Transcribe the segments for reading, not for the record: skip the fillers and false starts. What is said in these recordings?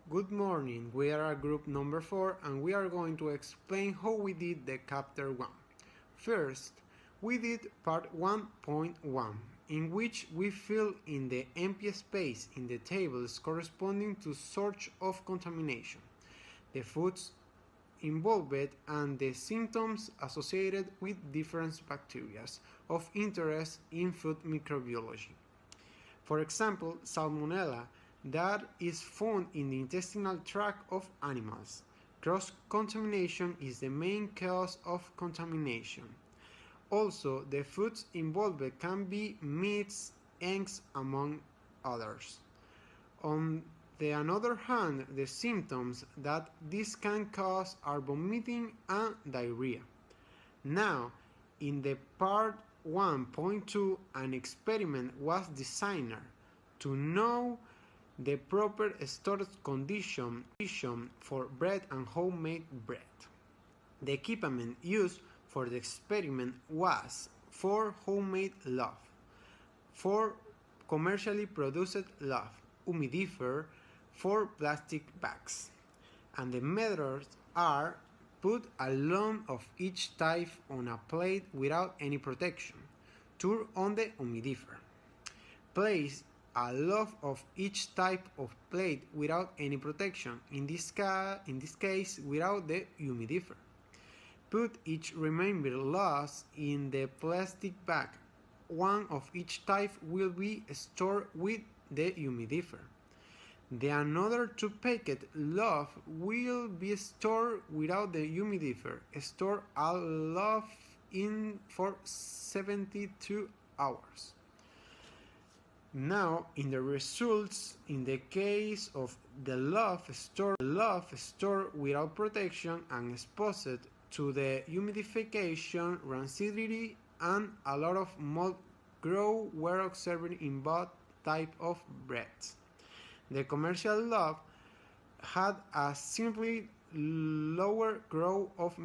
Good morning, we are at group number 4 and we are going to explain how we did the chapter 1. First, we did part 1.1, in which we fill in the empty space in the tables corresponding to source of contamination, the foods involved and the symptoms associated with different bacteria of interest in food microbiology. For example, Salmonella, that is found in the intestinal tract of animals. Cross-contamination is the main cause of contamination. Also, the foods involved can be meats, eggs, among others. On the other hand, the symptoms that this can cause are vomiting and diarrhea. Now, in the part 1.2, an experiment was designed to know the proper storage condition for bread and homemade bread. The equipment used for the experiment was 4 homemade loaf, 4 commercially produced loaf, humidifier, 4 plastic bags, and the methods are: put a lump of each type on a plate without any protection, turn on the humidifier, place a loaf of each type of plate without any protection, in this case without the humidifier. Put each remaining loaf in the plastic bag. One of each type will be stored with the humidifier. The another 2 packet loaf will be stored without the humidifier. Store a loaf in for 72 hours. Now, in the results, in the case of the loaf stored without protection and exposed to the humidification, rancidity and a lot of mold growth were observed in both types of breads. The commercial loaf had a simply lower growth of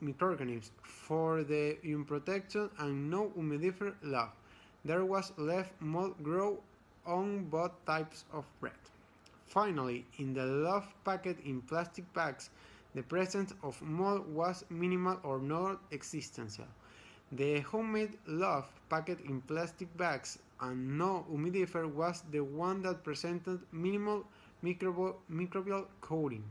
microorganisms. For the unprotected and no humidifier loaf, there was less mold growth on both types of bread. Finally, in the loaf packed in plastic bags, the presence of mold was minimal or non-existential. The homemade loaf packed in plastic bags and no humidifier was the one that presented minimal microbial coating.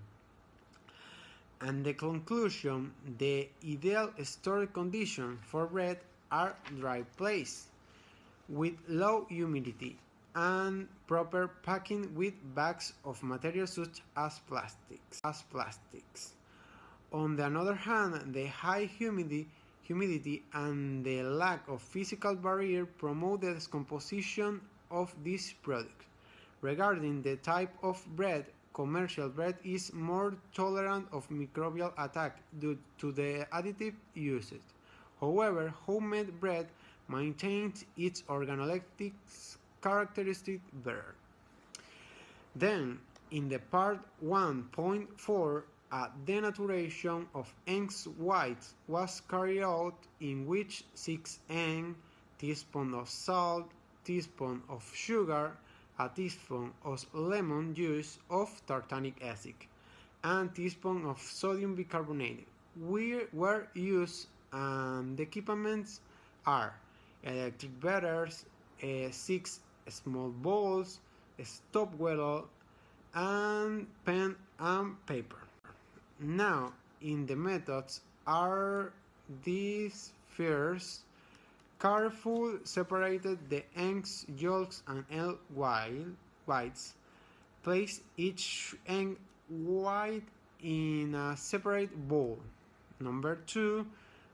And the conclusion, the ideal storage conditions for bread are dry place, with low humidity, and proper packing with bags of materials such as plastics. On the other hand, the high humidity and the lack of physical barrier promote the decomposition of this product. Regarding the type of bread, commercial bread is more tolerant of microbial attack due to the additive used. However, homemade bread maintains its organoleptic characteristics better. Then, in the part 1.4, a denaturation of eggs whites was carried out, in which 6 eggs, teaspoon of salt, teaspoon of sugar, a teaspoon of lemon juice of tartanic acid, and teaspoon of sodium bicarbonate were used, and the equipments are electric beaters, 6 small bowls, a stop well, and pen and paper. Now, in the methods are these: first, carefully separated the eggs yolks and egg whites. Place each egg white in a separate bowl. Number 2,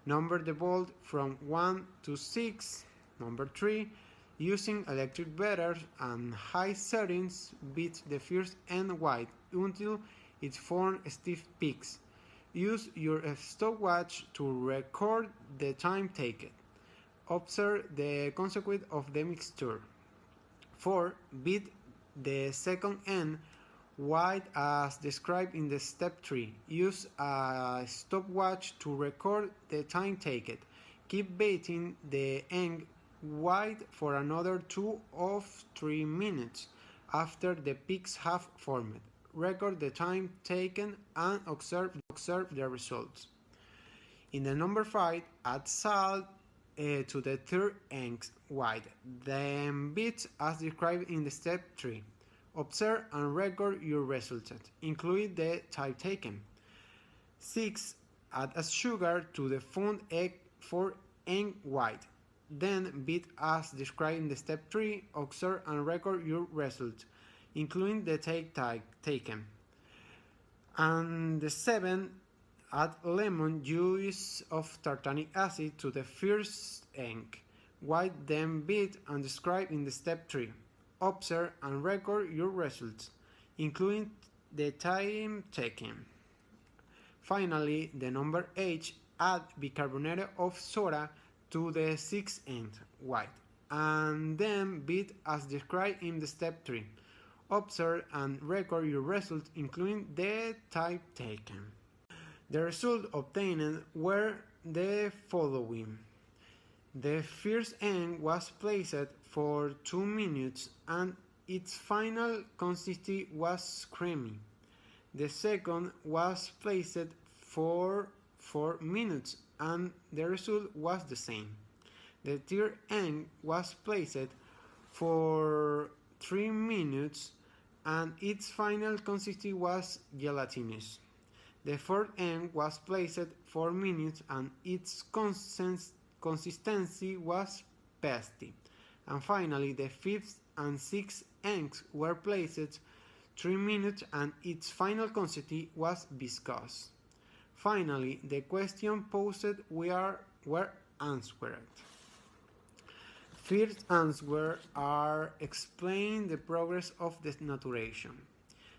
number the bowl from 1 to 6. Number 3, using electric beaters and high settings, beat the first egg white until it forms stiff peaks. Use your stopwatch to record the time taken. Observe the consequence of the mixture. 4. Beat the second egg white as described in the step 3. Use a stopwatch to record the time taken. Keep beating the egg white for another 2 or 3 minutes after the peaks have formed. record the time taken, and observe the results. In the number 5, add salt to the third egg white, then beat as described in the step 3. Observe and record your results, including the time taken. 6. Add a sugar to the found egg for egg white, then beat as described in the step 3. Observe and record your results, including the time taken. And the 7. Add lemon juice of tartanic acid to the first egg white, then beat and describe in the step 3. Observe and record your results, including the time taken. Finally, the number 8, add bicarbonate of soda to the 6th egg white, and then beat as described in the step 3. Observe and record your results, including the time taken. The results obtained were the following. The first egg was placed for 2 minutes and its final consistency was creamy. The second was placed for 4 minutes and the result was the same. The third egg was placed for 3 minutes and its final consistency was gelatinous. The fourth egg was placed 4 minutes and its consistency was pasty. And finally, the fifth and sixth eggs were placed 3 minutes and its final consistency was viscous. Finally, the questions posed were answered. First answers are explain the progress of denaturation.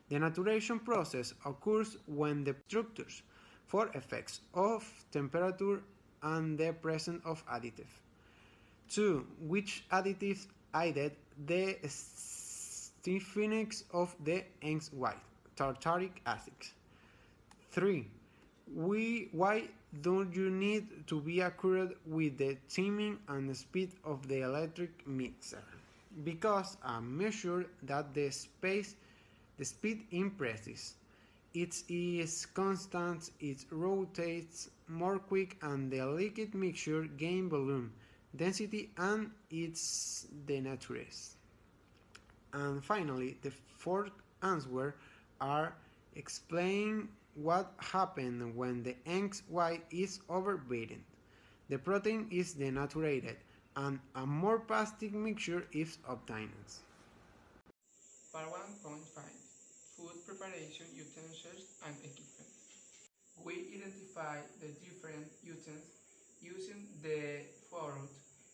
The denaturation process occurs when the structures for effects of temperature and the presence of additive. 2. Which additives aided the stiffness of the egg white, tartaric acid. 3. Why don't you need to be accurate with the timing and speed of the electric mixer? Because I measure that the speed impresses. It is constant, it rotates more quick, and the liquid mixture gains volume, density, and it's denatures. And finally, the fourth answer are explain what happens when the egg white is overbeaten. The protein is denatured, and a more plastic mixture is obtained. Part 1.5 Food preparation utensils and equipment. We identify the different utensils using the footnote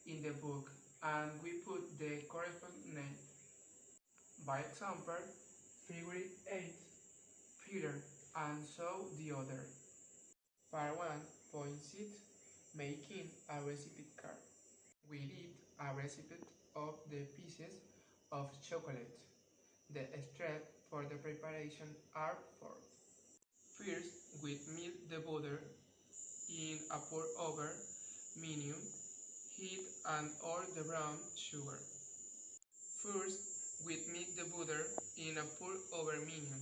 in the book and we put the corresponding name. By example, figure 8, Peter, and so the other. Part 1.6 Making a recipe card. We did a recipe of the pieces of chocolate. The steps for the preparation are 4. First, we melt the butter in a pour-over medium heat and add the brown sugar. First, we melt the butter in a pour-over medium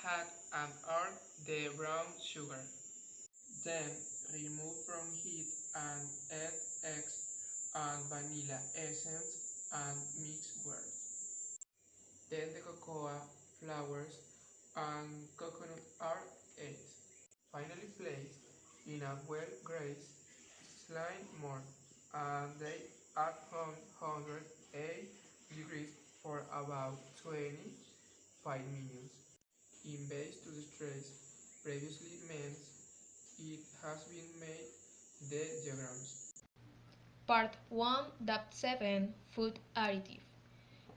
heat and add the brown sugar. Then, remove from heat and add eggs and vanilla essence and mix well. Then the cocoa, flowers, and coconut are added. Finally placed in a well-greased slime mold and they at 108 degrees for about 25 minutes. In base to the stress previously meant it has been made the diagrams. Part 1.7 Food additive.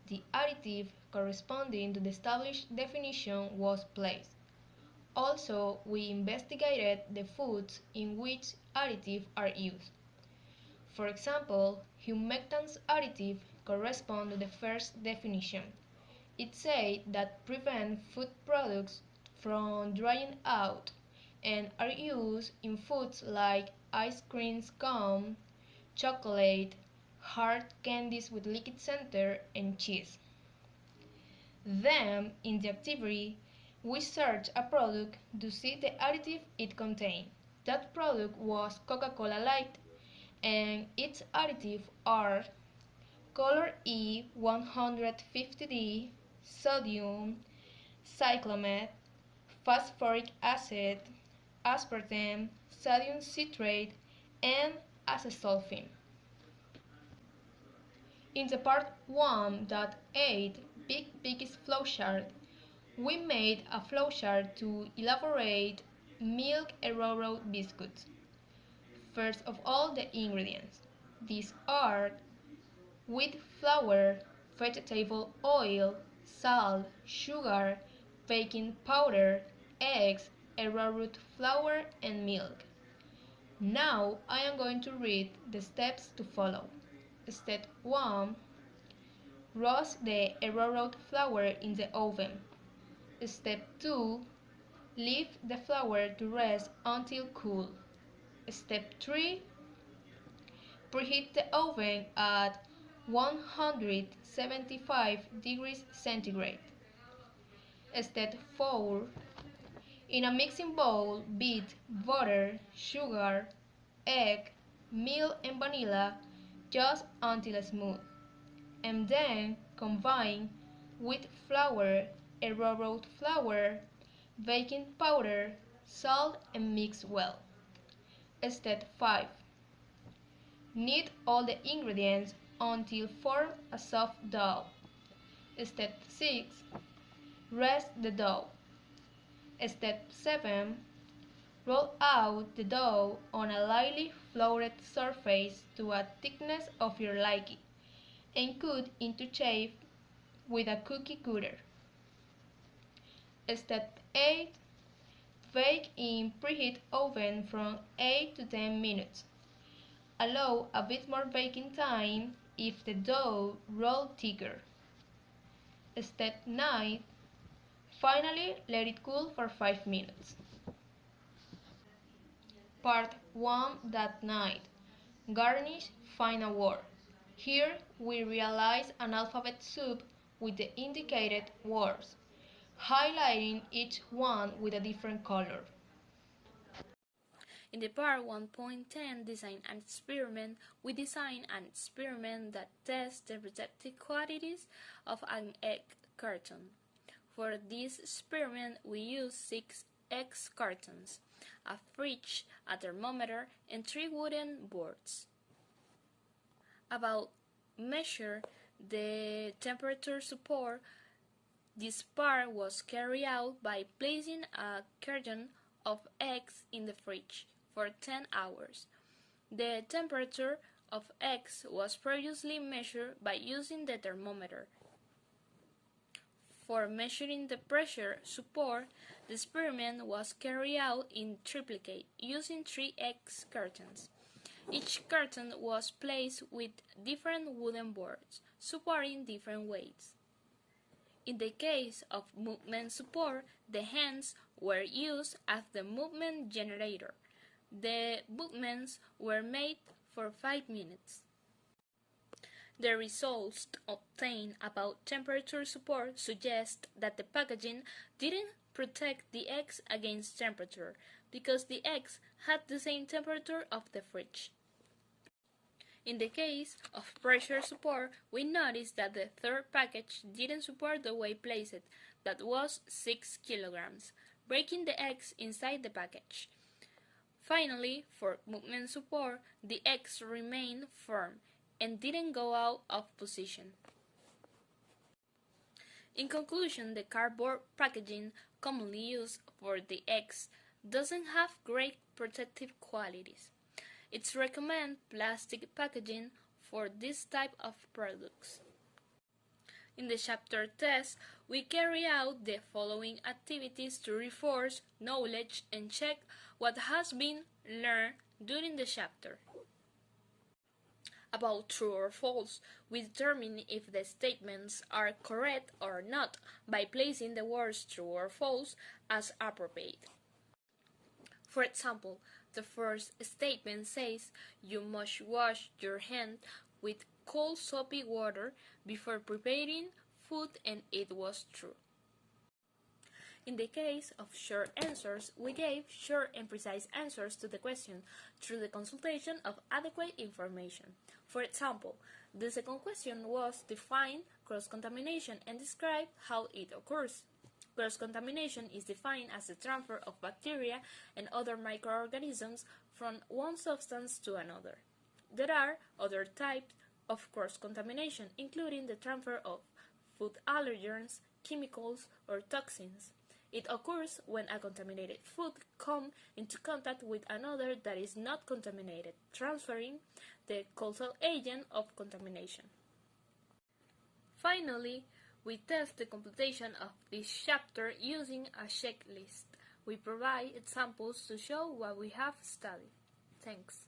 The additive corresponding to the established definition was placed. Also, we investigated the foods in which additives are used. For example, humectants additive correspond to the first definition. It said that prevent food products from drying out and are used in foods like ice cream cone, chocolate, hard candies with liquid center, and cheese. Then, in the activity, We searched a product to see the additive it contained. That product was Coca-Cola Light, and its additives are color E150D, sodium, cyclamate, phosphoric acid, aspartame, sodium citrate, and acesulfame. In the part 1.8 Biggest flowchart, we made a flowchart to elaborate milk arrowroot biscuits. First of all, the ingredients. These are wheat flour, vegetable oil, salt, sugar, baking powder, eggs, arrowroot flour, and milk. Now I am going to read the steps to follow. Step 1. Roast the arrowroot flour in the oven. Step 2. Leave the flour to rest until cool. Step 3. Preheat the oven at 175 degrees centigrade. Step 4. In a mixing bowl, beat butter, sugar, egg, milk and vanilla just until smooth, and then combine wheat flour, arrowroot flour, baking powder, salt, and mix well. Step 5. Knead all the ingredients until form a soft dough. Step 6. Rest the dough. Step 7. Roll out the dough on a lightly floured surface to a thickness of your liking, and cut into shape with a cookie cutter. Step 8. Bake in preheat oven from 8 to 10 minutes. Allow a bit more baking time if the dough rolls thicker. Step 9. Finally, let it cool for 5 minutes. Part 1.9. Garnish, find a word. Here we realize an alphabet soup with the indicated words, highlighting each one with a different color. In the part 1.10 Design an experiment, we design an experiment that tests the receptive qualities of an egg carton. For this experiment, we use 6 egg cartons, a fridge, a thermometer, and 3 wooden boards. About measure the temperature support, this part was carried out by placing a carton of eggs in the fridge for 10 hours. The temperature of eggs was previously measured by using the thermometer. For measuring the pressure support, the experiment was carried out in triplicate using 3 egg cartons. Each carton was placed with different wooden boards, supporting different weights. In the case of movement support, the hands were used as the movement generator. The movements were made for 5 minutes. The results obtained about temperature support suggest that the packaging didn't protect the eggs against temperature because the eggs had the same temperature of the fridge. In the case of pressure support, we noticed that the third package didn't support the weight placed, that was 6 kilograms, breaking the eggs inside the package. Finally, for movement support, the eggs remained firm and didn't go out of position. In conclusion, the cardboard packaging commonly used for the eggs doesn't have great protective qualities. It's recommended plastic packaging for this type of products. In the chapter test, we carry out the following activities to reinforce knowledge and check what has been learned during the chapter. About true or false, we determine if the statements are correct or not by placing the words true or false as appropriate. For example, the first statement says, "You must wash your hands with cold soapy water before preparing food," and it was true. In the case of short answers, we gave short and precise answers to the question through the consultation of adequate information. For example, the second question was define cross-contamination and describe how it occurs. Cross-contamination is defined as the transfer of bacteria and other microorganisms from one substance to another. There are other types of cross-contamination, including the transfer of food allergens, chemicals, or toxins. It occurs when a contaminated food comes into contact with another that is not contaminated, transferring the causal agent of contamination. Finally, we test the completion of this chapter using a checklist. We provide examples to show what we have studied. Thanks.